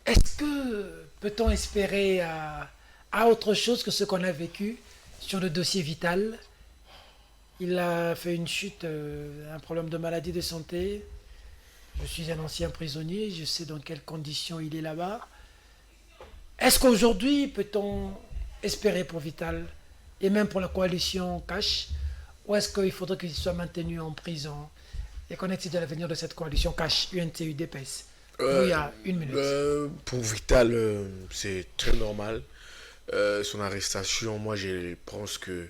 Est-ce que peut-on espérer à autre chose que ce qu'on a vécu sur le dossier Vital? Il a fait une chute, un problème de maladie de santé. Je suis un ancien prisonnier, je sais dans quelles conditions il est là-bas. Est-ce qu'aujourd'hui peut-on espérer pour Vital et même pour la coalition Cash, ou est-ce qu'il faudrait qu'il soit maintenu en prison? Et qu'en est-il de l'avenir de cette coalition Cash, UNT, UDPS? Vous, il y a une minute. Pour Vital, c'est très normal. Son arrestation, moi je pense que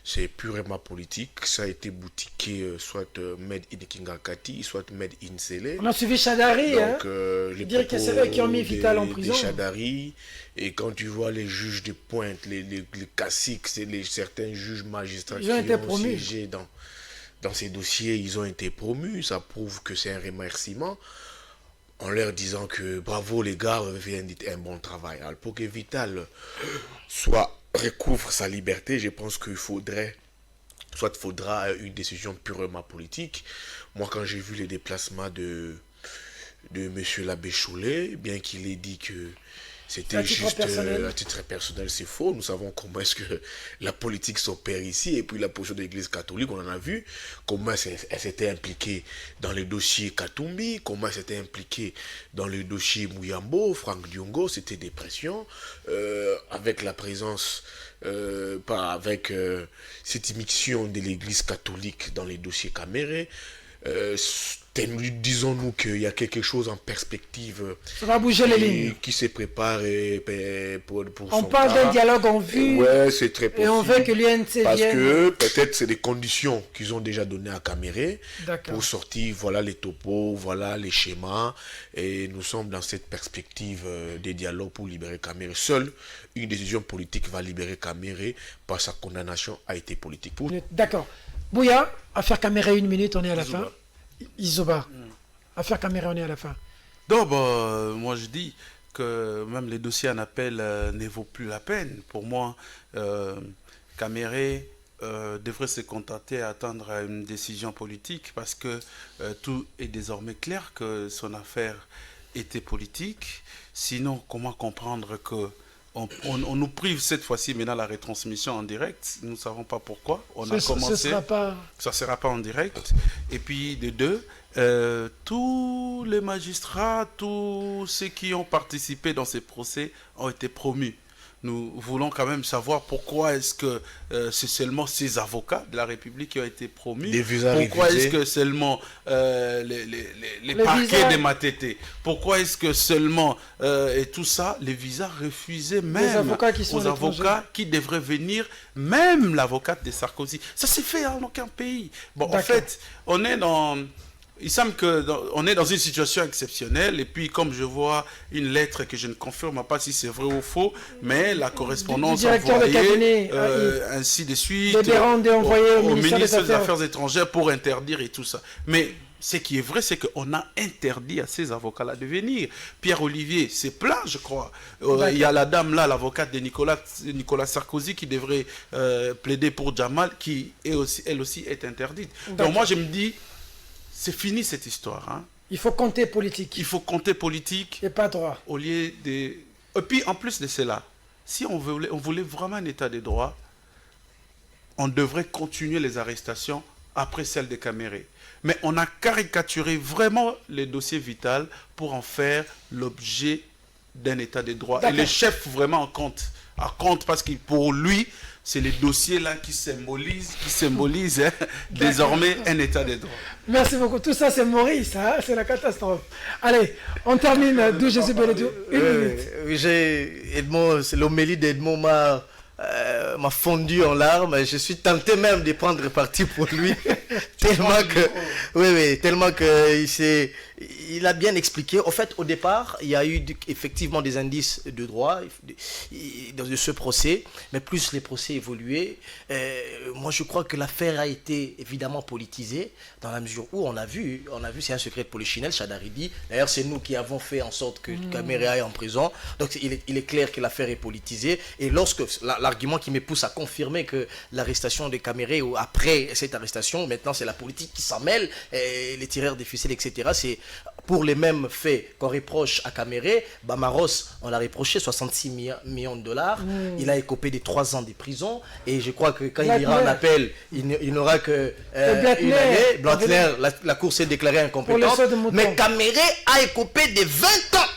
c'est purement politique. Ça a été boutiqué soit Made in Kingakati, soit Made in Sele. On a suivi Chadari, Donc, les dire que c'est eux qui ont mis Vital en prison. Chadari, et quand tu vois les juges de pointe, les caciques, certains juges magistrats ils ont qui été ont promus. siégé dans ces dossiers, ils ont été promus. Ça prouve que c'est un remerciement en leur disant que bravo les gars, vous avez dit un bon travail. Alors, pour que Vital recouvre sa liberté, je pense qu'il faudra une décision purement politique. Moi, quand j'ai vu les déplacements de monsieur l'abbé Choulet, bien qu'il ait dit que c'était juste à titre personnel, c'est faux. Nous savons comment est-ce que la politique s'opère ici, et puis la position de l'église catholique, on en a vu comment elle s'était impliquée dans le dossier Katumbi, comment elle s'était impliquée dans le dossier Mouyambo, Franck Diongo, c'était des pressions, avec la présence, avec cette immixtion de l'église catholique dans les dossiers Caméré. Disons-nous qu'il y a quelque chose en perspective. Ça va bouger les lignes. Qui se prépare pour on parle d'un dialogue en vue. Ouais, c'est très possible. Et on veut que l'UNC vienne. Parce que peut-être c'est des conditions qu'ils ont déjà données à Caméré pour sortir, voilà les topos, voilà les schémas. Et nous sommes dans cette perspective des dialogues pour libérer Caméré. Seule une décision politique va libérer Caméré, par sa condamnation a été politique. D'accord. Bouya, affaire Caméré, une minute, on est à la fin. Isoba, affaire Caméré, on est à la fin. Donc, moi je dis que même les dossiers en appel ne vaut plus la peine. Pour moi, Caméré devrait se contenter à attendre une décision politique parce que tout est désormais clair que son affaire était politique. Sinon, comment comprendre que on nous prive cette fois-ci maintenant la retransmission en direct. Nous ne savons pas pourquoi. Ça ne sera pas en direct. Et puis de deux, tous les magistrats, tous ceux qui ont participé dans ces procès ont été promus. Nous voulons quand même savoir pourquoi est-ce que c'est seulement ces avocats de la République qui ont été promus. Pourquoi est-ce que seulement les parquets des Matete. Pourquoi est-ce que seulement, et tout ça, les visas refusés même aux avocats qui devraient venir, même l'avocate de Sarkozy. Ça s'est fait en aucun pays. Bon, en fait, on est dans... Il semble qu'on est dans une situation exceptionnelle et puis comme je vois une lettre que je ne confirme pas si c'est vrai ou faux, mais la correspondance envoyée, ainsi de suite, au ministre des Affaires étrangères pour interdire et tout ça. Mais ce qui est vrai, c'est qu'on a interdit à ces avocats-là de venir. Pierre-Olivier s'est plaint, je crois. Il y a la dame là, l'avocate de Nicolas Sarkozy qui devrait plaider pour Jamal, qui elle aussi est interdite. Donc moi je me dis, c'est fini cette histoire. Hein. Il faut compter politique. Il faut compter politique. Et pas droit. Au lieu de... Et puis, en plus de cela, si on voulait vraiment un état de droit, on devrait continuer les arrestations après celle de Caméré. Mais on a caricaturé vraiment les dossiers Vital pour en faire l'objet d'un état de droit. Et le chef vraiment en compte parce que pour lui, c'est les dossiers-là qui symbolisent désormais un état de droit. Merci beaucoup. Tout ça, c'est Maurice, hein? C'est la catastrophe. Allez, on termine d'où Jésus Bénédou. Edmond, c'est l'homélie d'Edmond m'a fondu en larmes. Je suis tenté même de prendre parti pour lui. tellement que il a bien expliqué. En fait, au départ, il y a eu effectivement des indices de droit dans ce procès, mais plus les procès évoluaient. Moi, je crois que l'affaire a été évidemment politisée dans la mesure où on a vu, c'est un secret de polichinelle, Chadaridi. D'ailleurs, c'est nous qui avons fait en sorte que Caméré aille en prison. Donc, il est clair que l'affaire est politisée. Et lorsque l'argument qui me pousse à confirmer que l'arrestation de Caméré ou après cette arrestation, maintenant c'est la politique qui s'en mêle, les tireurs des ficelles, etc. Pour les mêmes faits qu'on reproche à Caméré, Bamaros, on l'a reproché 66 millions de dollars. Il a écopé de 3 ans de prison. Et je crois que quand il ira en appel, il n'aura que une année. Blattner, la Cour s'est déclarée incompétente. Mais Caméré a écopé de 20 ans.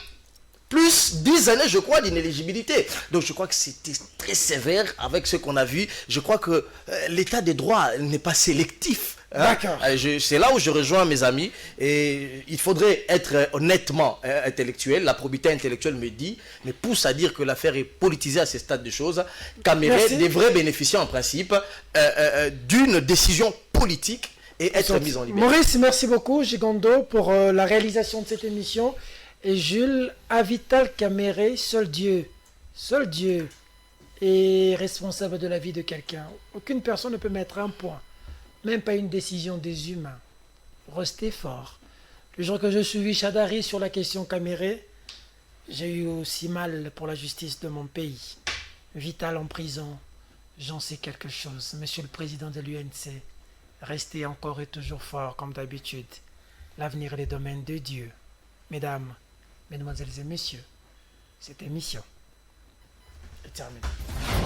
Plus 10 années, je crois, d'inéligibilité. Donc je crois que c'était très sévère avec ce qu'on a vu. Je crois que l'état des droits n'est pas sélectif. D'accord. C'est là où je rejoins mes amis. Et il faudrait être honnêtement intellectuel. La probité intellectuelle me pousse à dire que l'affaire est politisée à ce stade de choses. Caméré devrait bénéficier en principe d'une décision politique et être mis en liberté. Maurice, merci beaucoup, Gigondo, pour la réalisation de cette émission. Et Jules, Avital Caméré, seul Dieu est responsable de la vie de quelqu'un. Aucune personne ne peut mettre un point, même pas une décision des humains. Restez fort. Le jour que je suivis Chadari sur la question Caméré, j'ai eu aussi mal pour la justice de mon pays. Vital en prison, j'en sais quelque chose. Monsieur le président de l'UNC, restez encore et toujours fort comme d'habitude. L'avenir est le domaine de Dieu. Mesdames, Mesdemoiselles et messieurs, cette émission est terminée.